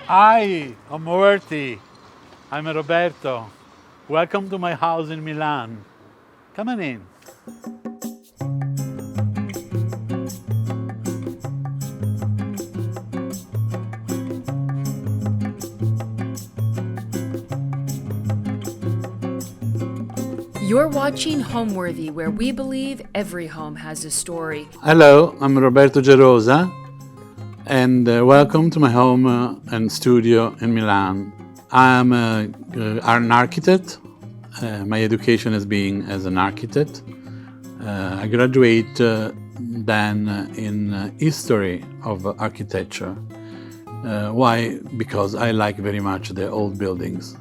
Hi, Homeworthy. I'm Roberto. Welcome to my house in Milan. Come on in. You're watching Homeworthy, where we believe every home has a story. Hello, I'm Roberto Gerosa, and welcome to my home and studio in Milan. I'm an architect. My education has been as an architect. I graduated then in history of architecture. Why? Because I like very much the old buildings.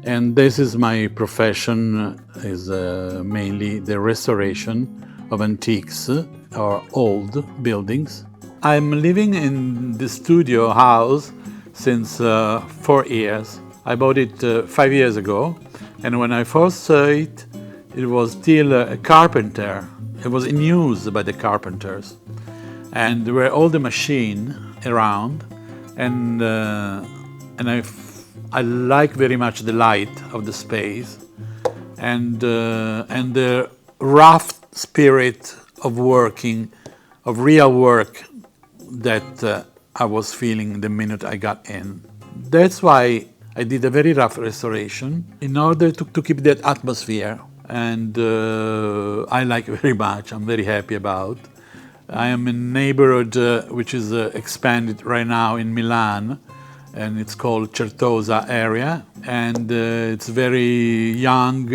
And this is my profession, is mainly the restoration of antiques or old buildings. I'm living in the studio house since 4 years. I bought it 5 years ago, and when I first saw it, it was still a carpenter. It was in use by the carpenters, and there were all the machine around, and I like very much the light of the space, and the rough spirit of working, of real work that I was feeling the minute I got in. That's why I did a very rough restoration in order to keep that atmosphere, and I like it very much. I'm very happy about. I am in a neighborhood which is expanded right now in Milan, and it's called Certosa area, and it's very young,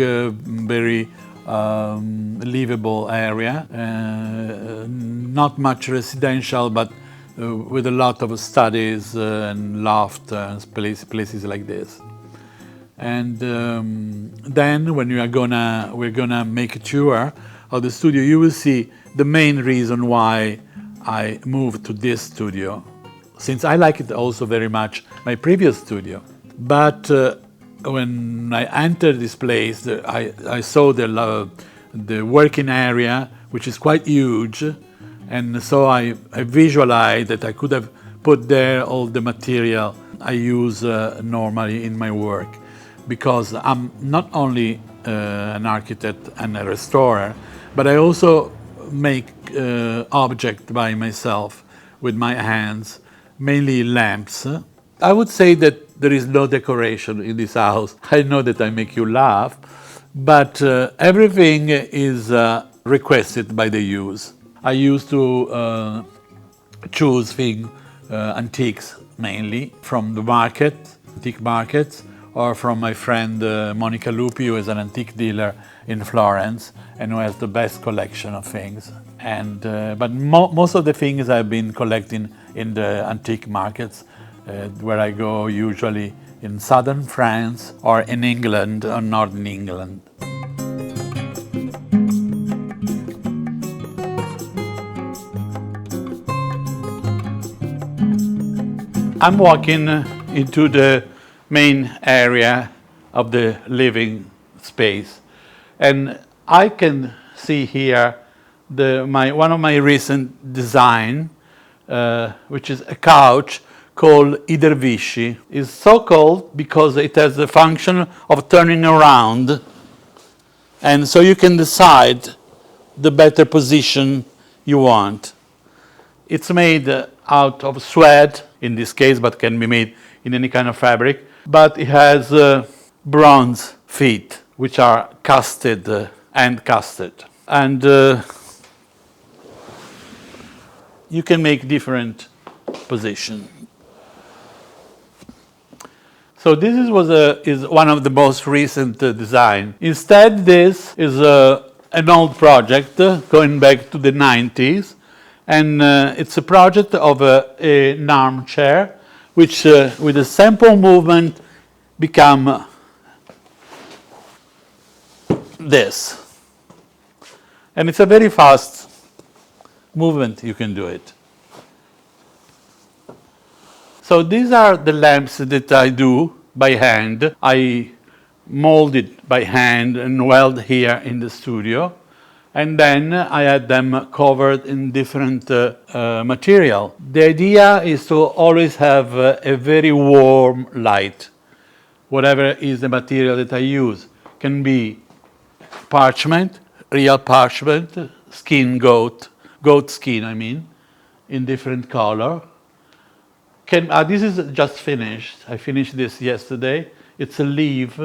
very livable area, not much residential, but with a lot of studies and loft and places like this. And then when we're gonna make a tour of the studio, you will see the main reason why I moved to this studio, since I like it also very much, my previous studio. But when I entered this place, I saw the working area, which is quite huge, and so I visualized that I could have put there all the material I use normally in my work, because I'm not only an architect and a restorer, but I also make objects by myself with my hands, mainly lamps. I would say that there is no decoration in this house. I know that I make you laugh, but everything is requested by the use. I used to choose things, antiques mainly, from the market, antique markets, or from my friend Monica Lupi, who is an antique dealer in Florence and who has the best collection of things. And but most of the things I've been collecting in the antique markets, where I go usually in southern France or in England or northern England. I'm walking into the main area of the living space, and I can see here one of my recent design, which is a couch called I dervisci. It's so called because it has the function of turning around, and so you can decide the better position you want. It's made out of suede in this case, but can be made in any kind of fabric. But it has bronze feet, which are casted, hand casted. And you can make different positions. So this is one of the most recent design. Instead, this is an old project going back to the 90s. And it's a project of an armchair, which with a simple movement become this. And it's a very fast movement, you can do it. So these are the lamps that I do by hand. I mold it by hand and weld here in the studio. and then I had them covered in different material. The idea is to always have a very warm light. Whatever is the material that I use. Can be parchment, real parchment, skin goat skin I mean, in different color. This is just finished. I finished this yesterday. It's a leaf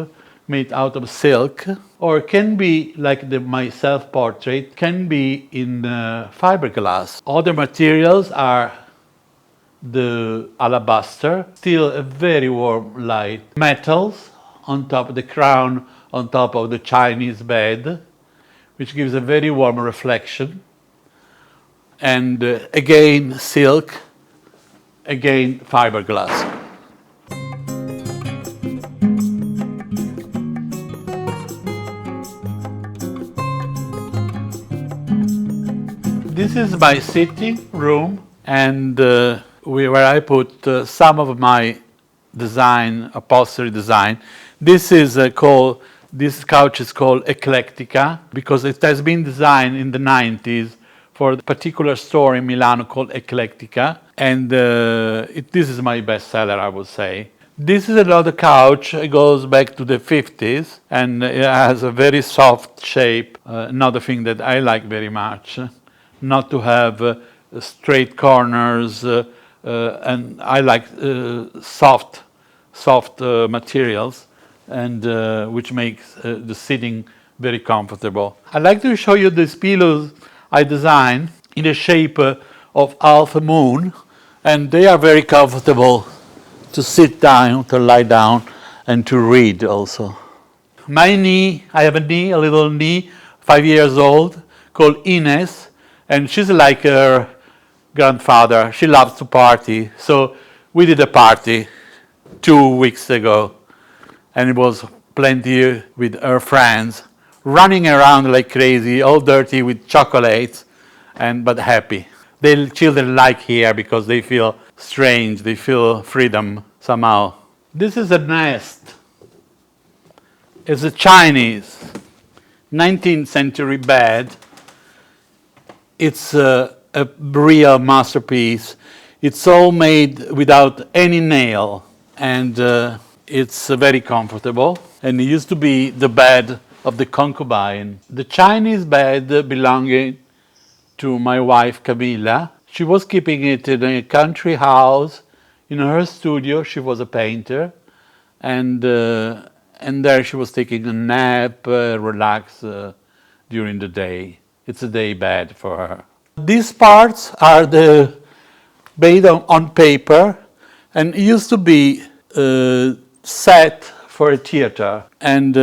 made out of silk, or can be like my self-portrait, can be in fiberglass. Other materials are the alabaster, still a very warm light. Metals on top of the crown, on top of the Chinese bed, which gives a very warm reflection. And again silk, again fiberglass. This is my sitting room, and where I put some of my design, upholstery design. This couch is called Eclectica because it has been designed in the 90s for a particular store in Milan called Eclectica, and this is my best seller, I would say. This is another couch. It goes back to the 50s and it has a very soft shape. Another thing that I like very much, not to have straight corners, and I like soft materials, and which makes the sitting very comfortable. I'd like to show you these pillows I designed in the shape of half a moon, and they are very comfortable to sit down, to lie down, and to read also. My knee, I have a little knee, 5 years old, called Ines, and she's like her grandfather. She loves to party, so we did a party 2 weeks ago, and it was plenty with her friends, running around like crazy, all dirty with chocolates, but happy. The children like here because they feel strange, they feel freedom somehow. This is a nest. It's a Chinese 19th century bed. It's a real masterpiece. It's all made without any nail, and it's very comfortable. And it used to be the bed of the concubine. The Chinese bed belonging to my wife Camilla. She was keeping it in a country house. In her studio, she was a painter, and there she was taking a nap, relax during the day. It's a day bed for her. These parts are made on paper, and it used to be set for a theater, and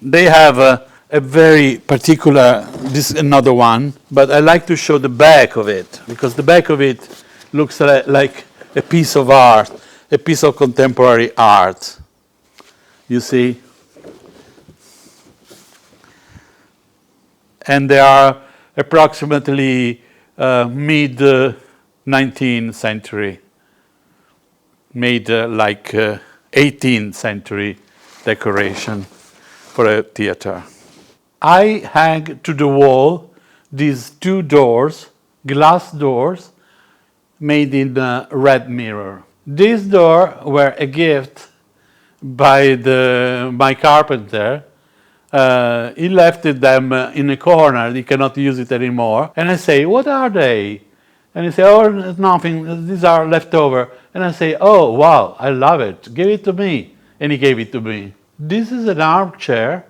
they have a very particular, this is another one, but I like to show the back of it, because the back of it looks like a piece of art, a piece of contemporary art. You see? And they are approximately mid-19th century, made like 18th century decoration for a theater. I hang to the wall these 2 doors, glass doors, made in a red mirror. These doors were a gift by my carpenter. He left them in a corner. He cannot use it anymore. And I say, what are they? And he say, oh, nothing. These are leftover. And I say, oh, wow, I love it. Give it to me. And he gave it to me. This is an armchair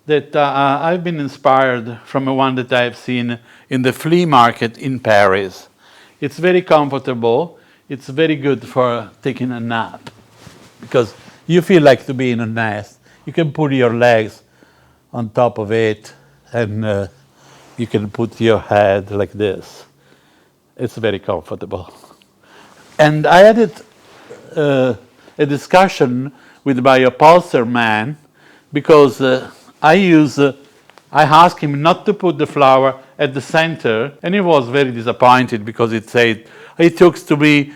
that I've been inspired from one that I've seen in the flea market in Paris. It's very comfortable. It's very good for taking a nap, because you feel like to be in a nest. You can put your legs on top of it, and you can put your head like this. It's very comfortable. And I had a discussion with my upholsterer man, because I asked him not to put the flower at the center, and he was very disappointed because it said it took to me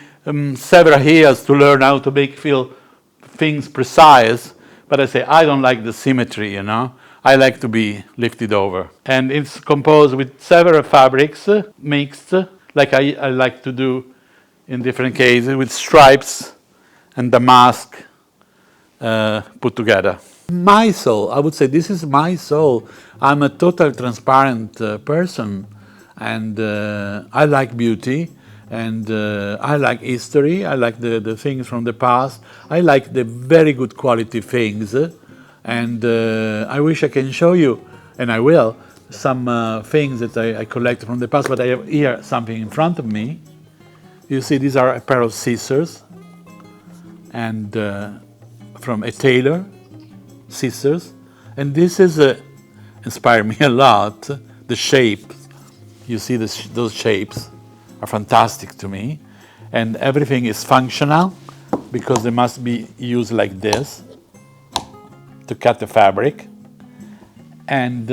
several years to learn how to feel things precise. But I say I don't like the symmetry, I like to be lifted over. And it's composed with several fabrics mixed, like I like to do in different cases, with stripes and damask put together. My soul, I would say this is my soul. I'm a total transparent person, and I like beauty, and I like history, I like the things from the past, I like the very good quality things, and I wish I can show you, and I will, some things that I collected from the past, but I have here something in front of me. You see, these are a pair of scissors, and from a tailor, scissors, and this is inspired me a lot. The shape, you see those shapes are fantastic to me, and everything is functional because they must be used like this to cut the fabric, and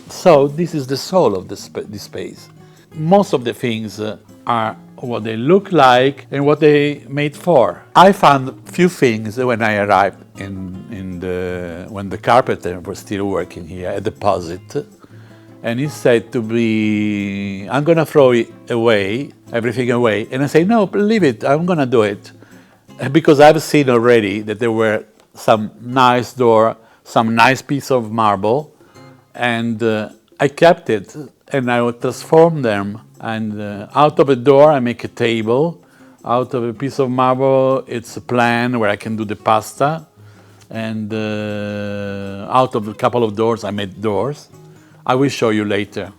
so this is the soul of this space. Most of the things are what they look like and what they made for. I found few things when I arrived when the carpenter was still working here, a deposit, and he said to me, I'm gonna throw it away, everything away, and I say, no, leave it, I'm gonna do it, because I've seen already that there were some nice door, some nice piece of marble, and I kept it, and I would transform them. And out of a door, I make a table. Out of a piece of marble, it's a plan where I can do the pasta. And out of a couple of doors, I made doors. I will show you later.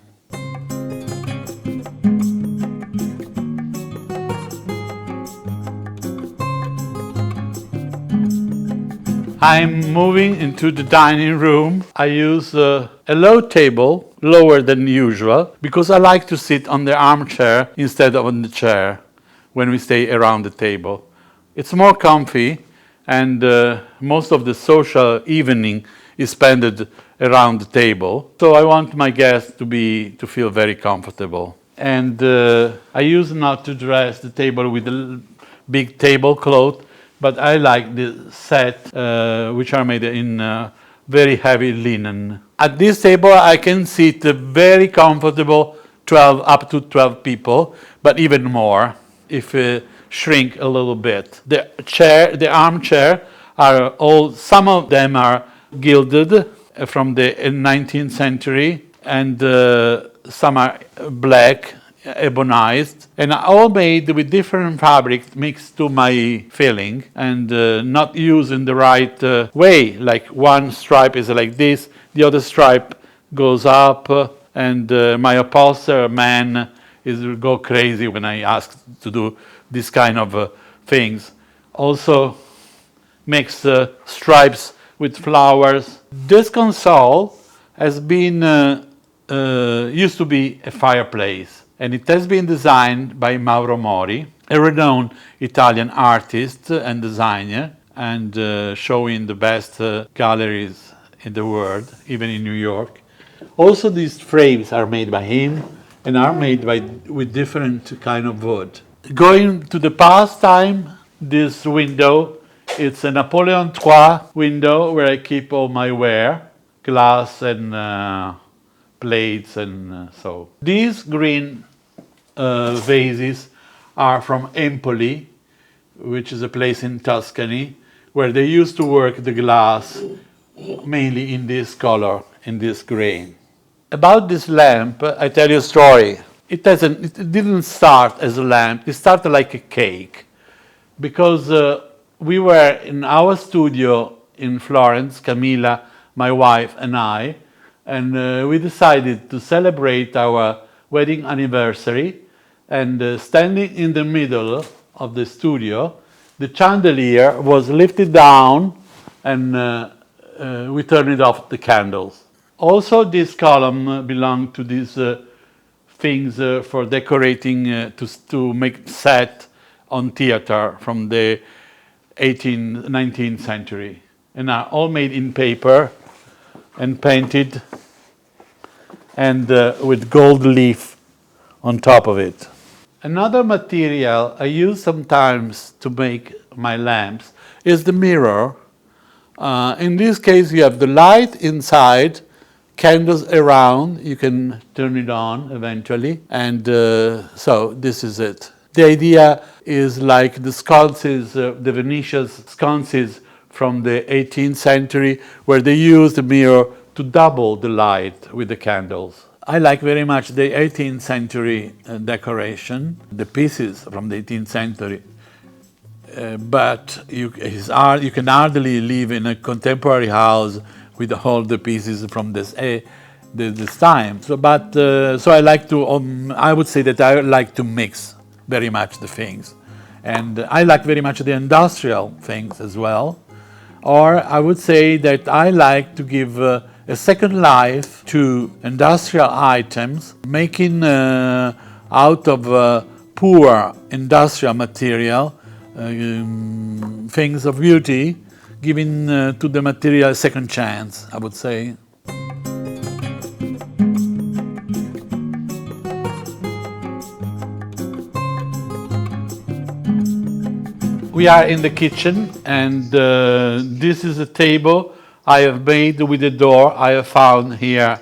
I'm moving into the dining room. I use a low table, lower than usual, because I like to sit on the armchair instead of on the chair when we stay around the table. It's more comfy, and most of the social evening is spent around the table. So I want my guests to feel very comfortable. And I use not to dress the table with a big tablecloth, but I like the set, which are made in very heavy linen. At this table, I can sit very comfortable, up to 12 people, but even more if shrink a little bit. The armchair some of them are gilded from the 19th century, and some are black, ebonized, and all made with different fabrics mixed to my feeling, and not used in the right way. Like one stripe is like this, the other stripe goes up, and my upholsterer man will go crazy when I ask to do this kind of things. Also makes stripes with flowers. This console has been used to be a fireplace, and it has been designed by Mauro Mori, a renowned Italian artist and designer, and showing the best galleries in the world, even in New York. Also, these frames are made by him and are made with different kind of wood. Going to the past time, this window, it's a Napoleon III window where I keep all my ware, glass and plates and so. These green vases are from Empoli, which is a place in Tuscany, where they used to work the glass mainly in this color, in this grain. About this lamp, I tell you a story. It didn't start as a lamp, it started like a cake. Because we were in our studio in Florence, Camilla, my wife, and I, and we decided to celebrate our wedding anniversary, and standing in the middle of the studio, the chandelier was lifted down, and we turned off the candles. Also, this column belonged to these things for decorating, to make set on theater from the 18th, 19th century, and are all made in paper and painted, and with gold leaf on top of it. Another material I use sometimes to make my lamps is the mirror In this case, you have the light inside, candles around. You can turn it on eventually, and so this is it. The idea is like the sconces, the Venetian sconces from the 18th century, where they used the mirror to double the light with the candles. I like very much the 18th century decoration, the pieces from the 18th century. But you can hardly live in a contemporary house with all the pieces from this time. So I like to. I would say that I like to mix very much the things, and I like very much the industrial things as well. Or I would say that I like to give a second life to industrial items, making out of poor industrial material things of beauty, giving to the material a second chance, I would say. We are in the kitchen, and this is a table I have made with a door I have found here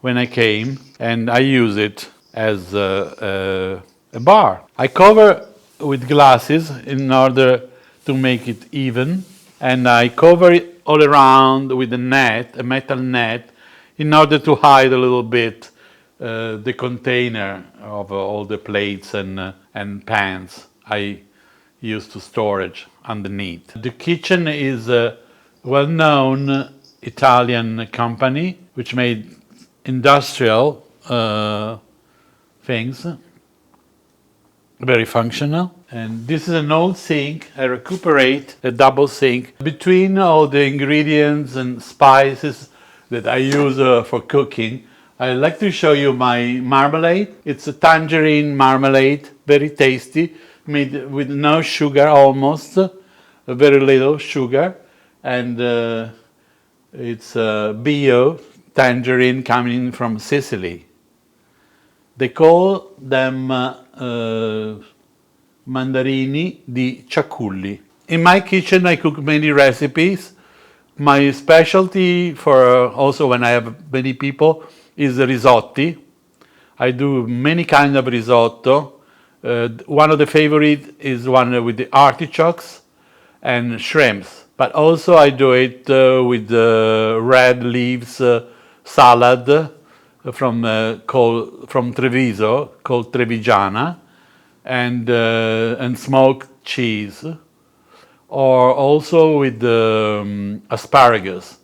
when I came, and I use it as a bar. I cover with glasses in order to make it even, and I cover it all around with a net, a metal net, in order to hide a little bit the container of all the plates and pans I use to storage underneath. The kitchen is a well-known Italian company which made industrial things, very functional. And this is an old sink. I recuperate a double sink. Between all the ingredients and spices that I use for cooking, I'd like to show you my marmalade. It's a tangerine marmalade, very tasty, made with no sugar almost, very little sugar. And it's bio tangerine coming from Sicily. They call them mandarini di ciaculli. In my kitchen, I cook many recipes. My specialty for also when I have many people is the risotti. I do many kinds of risotto. One of the favorite is one with the artichokes and shrimps. But also I do it with red leaves salad from Treviso, called Trevigiana, and smoked cheese, or also with asparagus.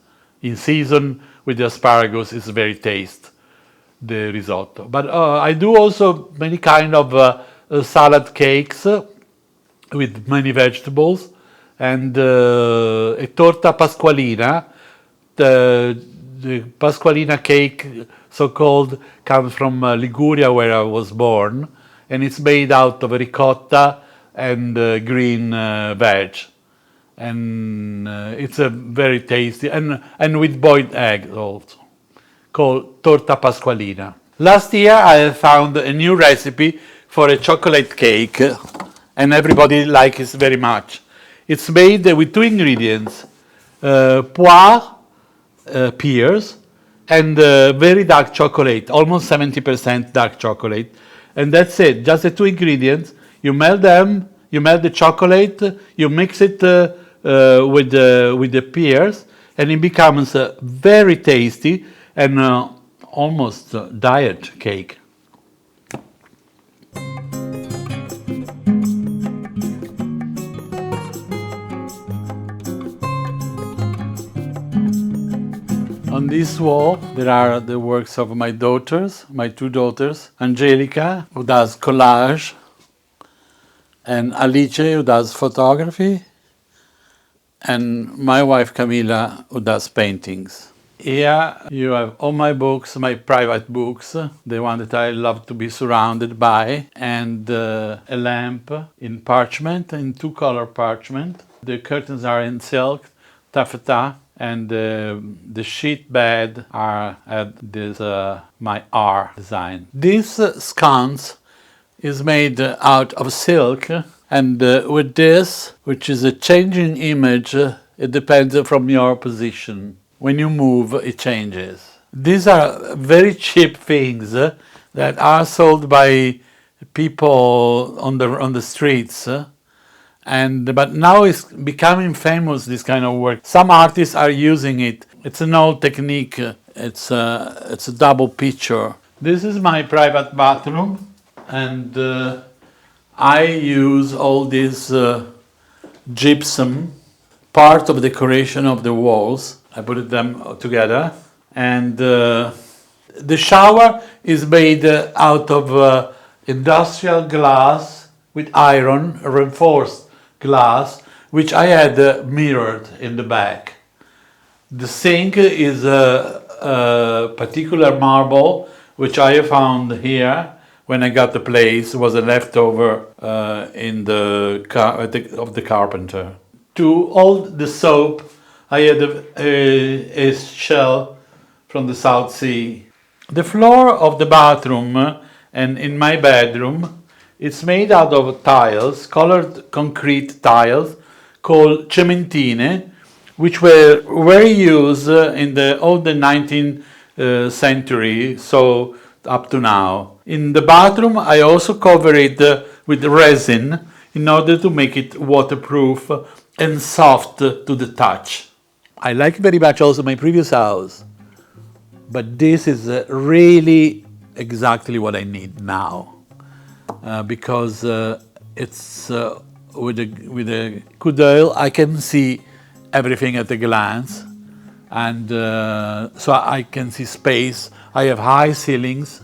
In season with the asparagus is very tasty, the risotto. But I do also many kind of salad cakes with many vegetables, and a torta pasqualina. The Pasqualina cake, so-called, comes from Liguria, where I was born, and it's made out of ricotta and green veg, and it's a very tasty, and with boiled eggs also, called torta pasqualina. Last year I found a new recipe for a chocolate cake, and everybody likes it very much. It's made with two ingredients, poire, pears, and very dark chocolate, almost 70% dark chocolate. And that's it, just the two ingredients. You melt them, you melt the chocolate, you mix it with the pears, and it becomes very tasty and almost diet cake. On this wall, there are the works of my daughters, my two daughters, Angelica, who does collage, and Alice, who does photography, and my wife Camilla, who does paintings. Here you have all my books, my private books, the one that I love to be surrounded by, and a lamp in parchment, in two-color parchment. The curtains are in silk, taffeta, and the sheet bed are at this my R design. This sconce is made out of silk, and with this, which is a changing image it depends from your position. When you move, it changes. These are very cheap things that are sold by people on the streets. But now it's becoming famous, this kind of work. Some artists are using it. It's an old technique. It's a double picture. This is my private bathroom, and I use all this gypsum, part of decoration of the walls. I put them together, and the shower is made out of industrial glass with iron, reinforced glass, which I had mirrored in the back. The sink is a particular marble which I found here when I got the place. It was a leftover in of the carpenter. To hold the soap, I had a shell from the South Sea. The floor of the bathroom and in my bedroom, it's made out of tiles, colored concrete tiles called cementine, which were very used in all the 19th century, so up to now. In the bathroom, I also cover it with resin in order to make it waterproof and soft to the touch. I like very much also my previous house, but this is really exactly what I need now, because it's with a good oil I can see everything at a glance, and so I can see space. I have high ceilings,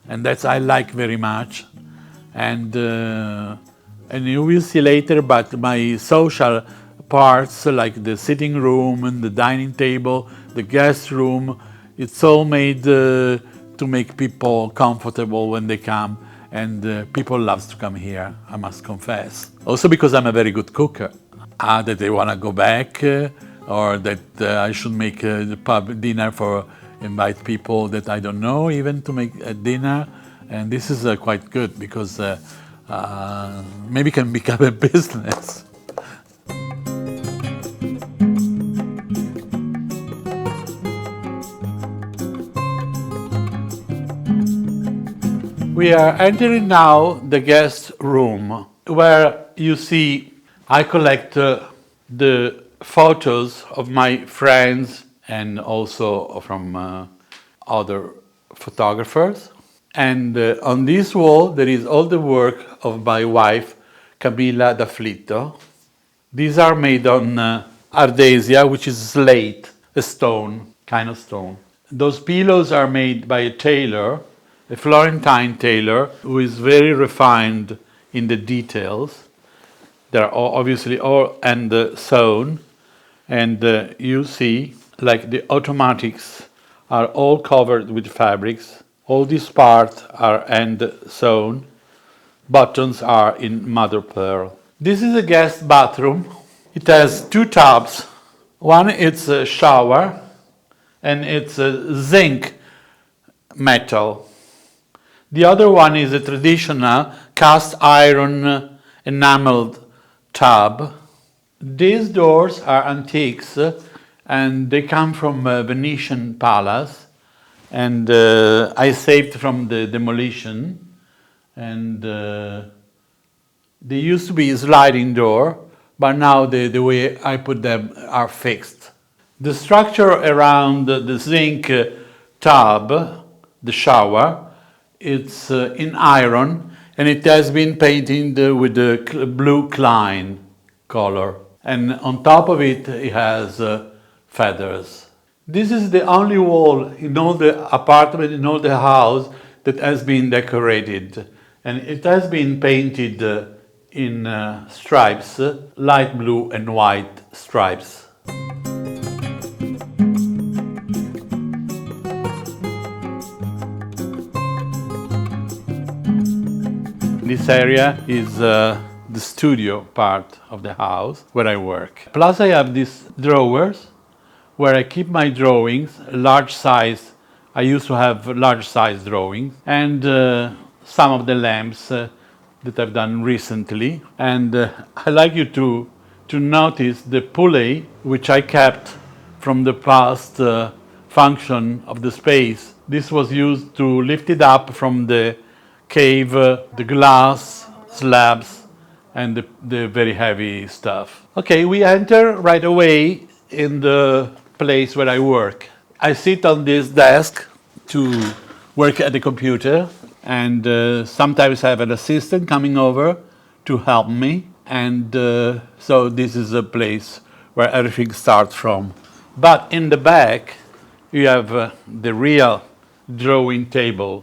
and that's I like very much, and you will see later. But my social parts, like the sitting room and the dining table, the guest room, it's all made to make people comfortable when they come, and people love to come here, I must confess. Also because I'm a very good cooker. That they want to go back, or that I should make the pub dinner for invite people that I don't know even to make a dinner, and this is quite good because maybe can become a business. We are entering now the guest room, where you see I collect the photos of my friends and also from other photographers. And on this wall there is all the work of my wife, Camilla D'Afflitto. These are made on ardesia, which is slate, a stone, kind of stone. Those pillows are made by a tailor, a Florentine tailor, who is very refined in the details. They're obviously all hand sewn, and you see, like the automatics are all covered with fabrics. All these parts are hand sewn. Buttons are in mother pearl. This is a guest bathroom. It has two tubs. One is a shower, and it's a zinc metal. The other one is a traditional cast iron enameled tub. These doors are antiques, and they come from a Venetian palace, and I saved from the demolition, and they used to be a sliding door, but now the way I put them are fixed. The structure around the zinc tub, the shower, it's in iron, and it has been painted with the blue Klein color. And on top of it, it has feathers. This is the only wall in all the apartment, in all the house, that has been decorated. And it has been painted in stripes, light blue and white stripes. This area is the studio part of the house where I work. Plus I have these drawers where I keep my drawings, large size. I used to have large size drawings, and some of the lamps that I've done recently. And I like you to to notice the pulley which I kept from the past function of the space. This was used to lift it up from the cave, the glass slabs, and the very heavy stuff. Okay, we enter right away in the place where I work. I sit on this desk to work at the computer, and sometimes I have an assistant coming over to help me. And so this is a place where everything starts from. But in the back, you have the real drawing table,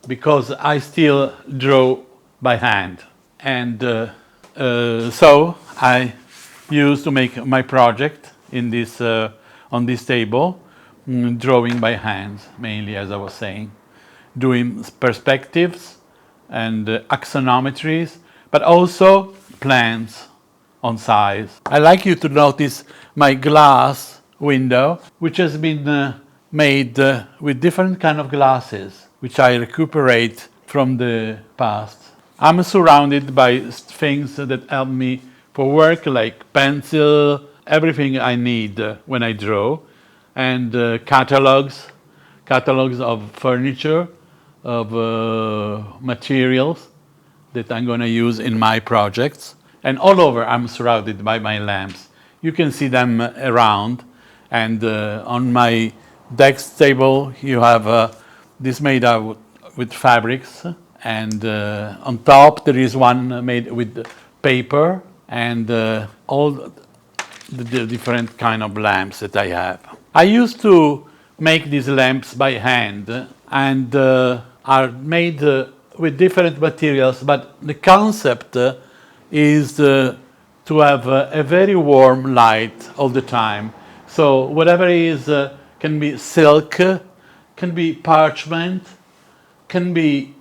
because I still draw by hand. And so I used to make my project in this, on this table, drawing by hand, mainly, as I was saying, doing perspectives and axonometries, but also plans on size. I like you to notice my glass window, which has been made with different kind of glasses, which I recuperate from the past. I'm surrounded by things that help me for work, like pencil, everything I need when I draw, and catalogs of furniture, of materials that I'm going to use in my projects. And all over I'm surrounded by my lamps. You can see them around. And on my desk table you have this made out with fabrics. And on top there is one made with paper, and all the different kind of lamps that I have. I used to make these lamps by hand, and are made with different materials, but the concept is to have a very warm light all the time. So whatever is can be silk, can be parchment, can be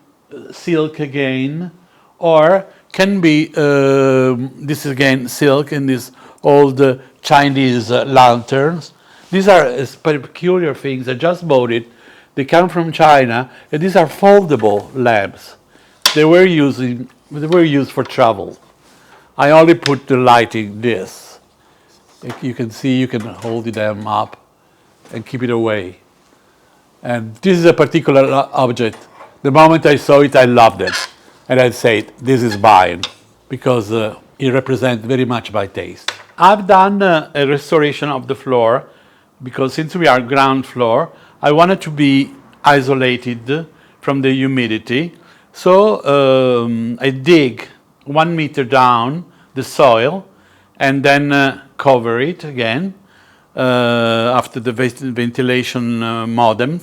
silk again, or can be this is again silk in these old Chinese lanterns. These are peculiar things. I just bought it. They come from China, and these are foldable lamps. They were used for travel. I only put the lighting this. You can see, you can hold them up and keep it away. And this is a particular object. The moment I saw it, I loved it. And I said, this is mine, because it represents very much my taste. I've done a restoration of the floor, because since we are ground floor, I wanted to be isolated from the humidity. So I dig 1 meter down the soil and then cover it again after the ventilation modem.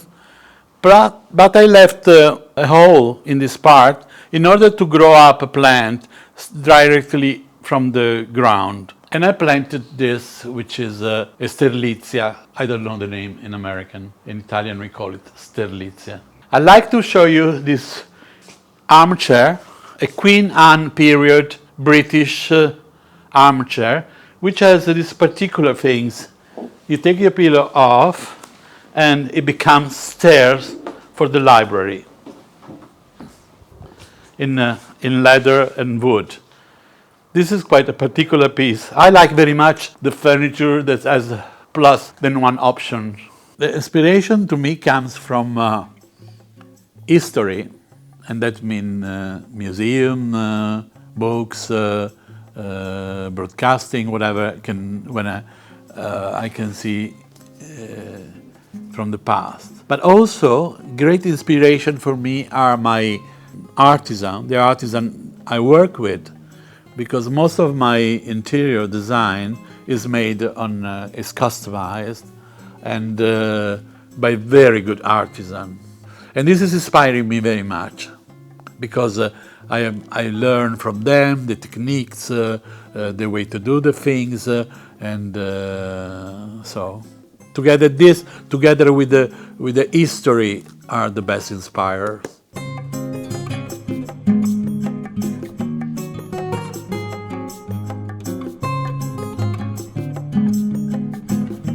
But I left a hole in this part in order to grow up a plant directly from the ground. And I planted this, which is a sterlitzia. I don't know the name in American. In Italian we call it sterlitzia. I'd like to show you this armchair, a Queen Anne period British armchair, which has these particular things. You take your pillow off and it becomes stairs for the library in leather and wood. This is quite a particular piece. I like very much the furniture that has plus than one option. The inspiration to me comes from history, and that means museum, books, broadcasting, whatever I can see from the past. But also, great inspiration for me are my artisan, the artisan I work with, because most of my interior design is made on, is customized and by very good artisan. And this is inspiring me very much, because I learn from them the techniques, the way to do the things, and so together with the history are the best inspirers.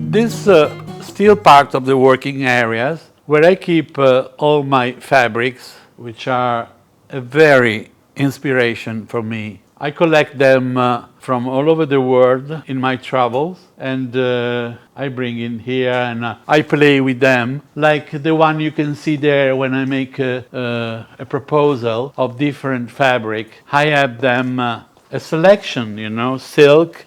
This still part of the working areas where I keep all my fabrics, which are a very inspiration for me. I collect them from all over the world in my travels, and I bring in here and I play with them, like the one you can see there when I make a proposal of different fabric. I have them a selection, you know, silk.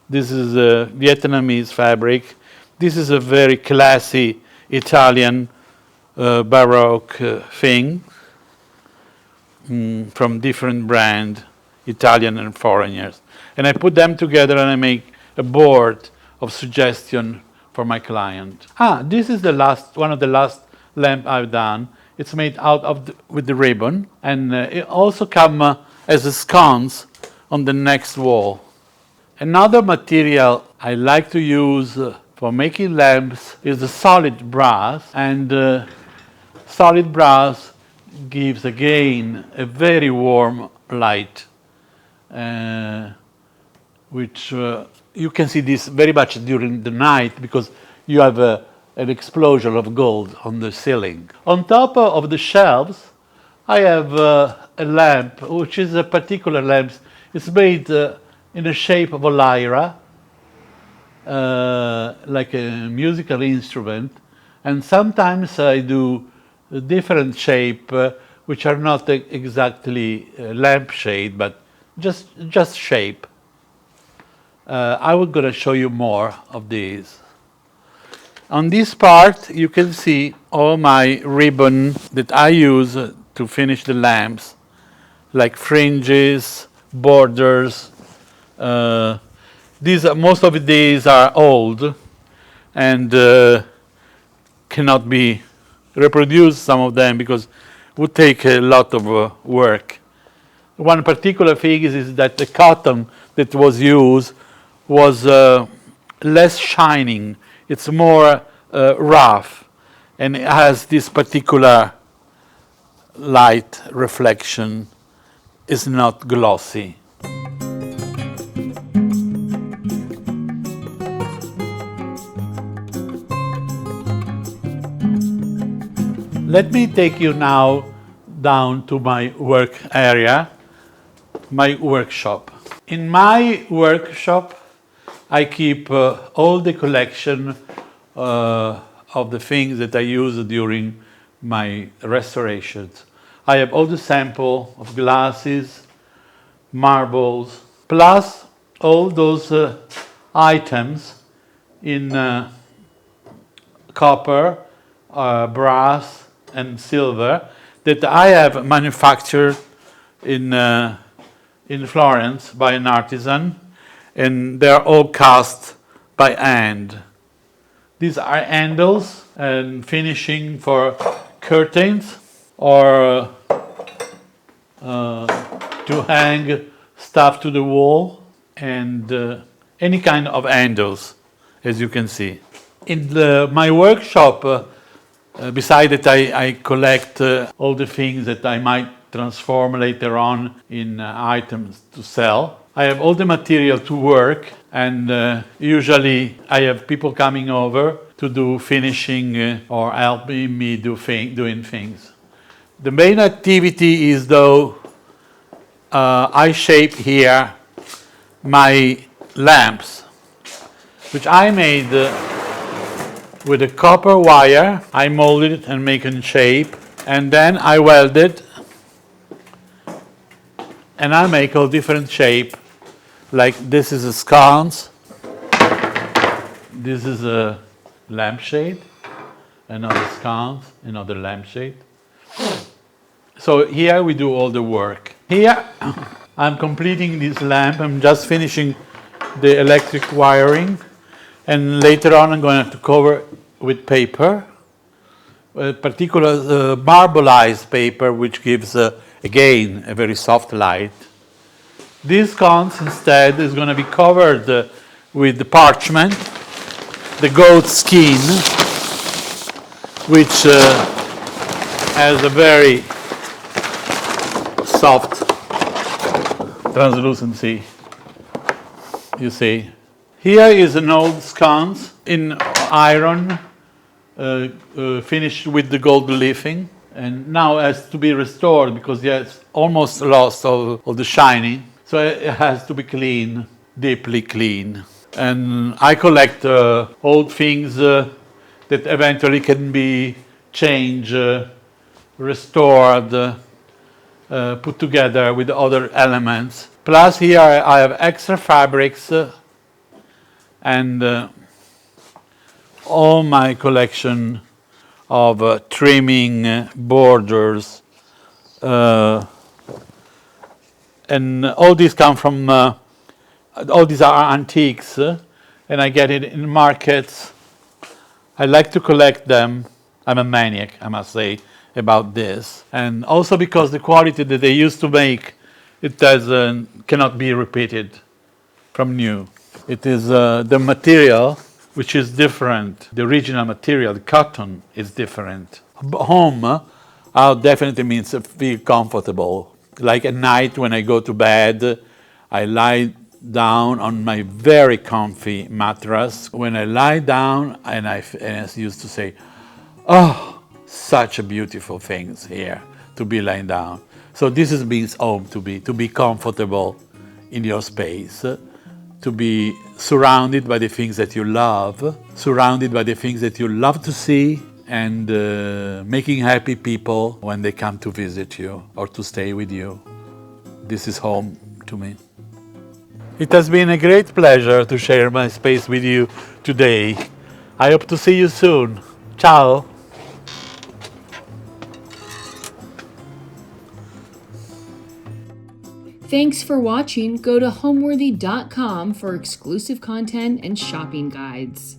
This is a Vietnamese fabric. This is a very classy Italian Baroque thing from different brand, Italian and foreigners. And I put them together and I make a board of suggestion for my client. This is the last one of the last lamp I've done. It's made out of with the ribbon, and it also come as a sconce on the next wall. Another material I like to use for making lamps is the solid brass, and solid brass gives again a very warm light, which you can see this very much during the night because you have an explosion of gold on the ceiling. On top of the shelves, I have a lamp, which is a particular lamp. It's made in the shape of a lyra, like a musical instrument, and sometimes I do a different shape, which are not exactly lampshade, but just shape. I was going to show you more of these. On this part, you can see all my ribbon that I use to finish the lamps, like fringes, borders. Most of these are old and cannot be reproduced, some of them, because it would take a lot of work. One particular thing is that the cotton that was used was less shining. It's more rough, and it has this particular light reflection. It's not glossy. Let me take you now down to my work area, my workshop. In my workshop, I keep all the collection of the things that I use during my restorations. I have all the sample of glasses, marbles, plus all those items in copper, brass, and silver that I have manufactured in Florence by an artisan, and they're all cast by hand. These are handles and finishing for curtains or to hang stuff to the wall, and any kind of handles, as you can see. In my workshop, besides that I collect all the things that I might transform later on in items to sell. I have all the material to work, and usually I have people coming over to do finishing or helping me doing things. The main activity is, though, I shape here my lamps, which I made with a copper wire. I molded it and make it shape, and then I weld it, and I make all different shape. Like this is a sconce, this is a lampshade, another sconce, another lampshade. So here we do all the work. Here I'm completing this lamp. I'm just finishing the electric wiring, and later on I'm going to have to cover with paper, a particular marbleized paper, which gives again a very soft light. This sconce instead is going to be covered with the parchment, the goat skin, which has a very soft translucency, you see. Here is an old sconce in iron, finished with the gold leafing, and now has to be restored because it has almost lost all the shining. So it has to be clean, deeply clean. And I collect old things that eventually can be changed, restored, put together with other elements. Plus here I have extra fabrics and all my collection of trimming, borders, and all these come from, all these are antiques, and I get it in markets. I like to collect them. I'm a maniac, I must say, about this. And also because the quality that they used to make, it cannot be repeated from new. It is the material which is different. The original material, the cotton, is different. Home definitely means feel comfortable. Like at night when I go to bed, I lie down on my very comfy mattress. When I lie down, and I used to say, oh, such a beautiful things here to be lying down. So this is means home, to be comfortable in your space, to be surrounded by the things that you love, surrounded by the things that you love to see, and making happy people when they come to visit you or to stay with you. This is home to me. It has been a great pleasure to share my space with you today. I hope to see you soon. Ciao! Thanks for watching. Go to homeworthy.com for exclusive content and shopping guides.